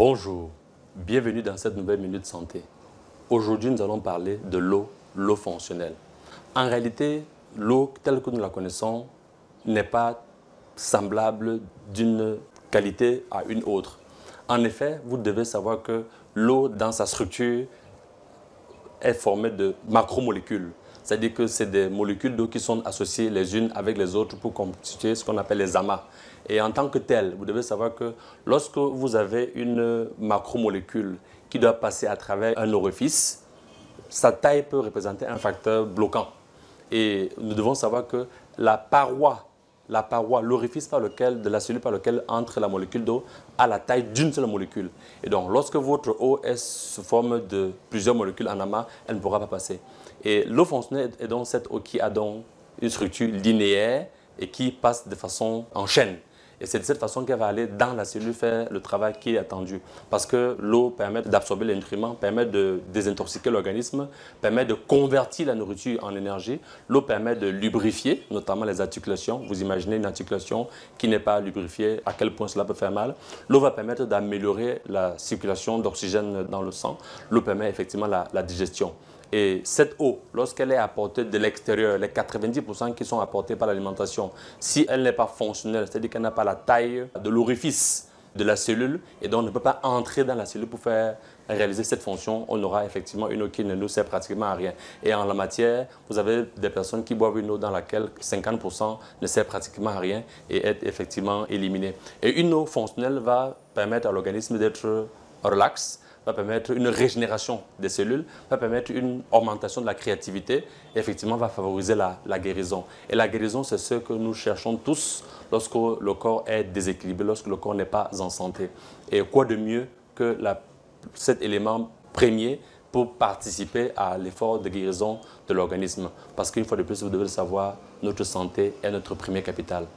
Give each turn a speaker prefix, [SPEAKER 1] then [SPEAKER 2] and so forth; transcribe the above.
[SPEAKER 1] Bonjour, bienvenue dans cette nouvelle Minute Santé. Aujourd'hui, nous allons parler de l'eau fonctionnelle. En réalité, l'eau telle que nous la connaissons n'est pas semblable d'une qualité à une autre. En effet, vous devez savoir que l'eau, dans sa structure, est formée de macromolécules. C'est-à-dire que c'est des molécules d'eau qui sont associées les unes avec les autres pour constituer ce qu'on appelle les amas. Et en tant que tel, vous devez savoir que lorsque vous avez une macromolécule qui doit passer à travers un orifice, sa taille peut représenter un facteur bloquant. Et nous devons savoir que la paroi, l'orifice de la cellule par lequel entre la molécule d'eau a la taille d'une seule molécule. Et donc, lorsque votre eau est sous forme de plusieurs molécules en amas, elle ne pourra pas passer. Et l'eau fonctionnelle est donc cette eau qui a donc une structure linéaire et qui passe de façon en chaîne. Et c'est de cette façon qu'elle va aller dans la cellule faire le travail qui est attendu. Parce que l'eau permet d'absorber les nutriments, permet de désintoxiquer l'organisme, permet de convertir la nourriture en énergie. L'eau permet de lubrifier, notamment les articulations. Vous imaginez une articulation qui n'est pas lubrifiée, à quel point cela peut faire mal. L'eau va permettre d'améliorer la circulation d'oxygène dans le sang. L'eau permet effectivement la digestion. Et cette eau, lorsqu'elle est apportée de l'extérieur, les 90% qui sont apportés par l'alimentation, si elle n'est pas fonctionnelle, c'est-à-dire qu'elle n'a pas la taille de l'orifice de la cellule et donc ne peut pas entrer dans la cellule pour faire réaliser cette fonction, on aura effectivement une eau qui ne nous sert pratiquement à rien. Et en la matière, vous avez des personnes qui boivent une eau dans laquelle 50% ne sert pratiquement à rien et est effectivement éliminée. Et une eau fonctionnelle va permettre à l'organisme d'être relax, va permettre une régénération des cellules, va permettre une augmentation de la créativité et effectivement va favoriser la guérison. Et la guérison, c'est ce que nous cherchons tous lorsque le corps est déséquilibré, lorsque le corps n'est pas en santé. Et quoi de mieux que cet élément premier pour participer à l'effort de guérison de l'organisme. Parce qu'une fois de plus, vous devez le savoir, notre santé est notre premier capital.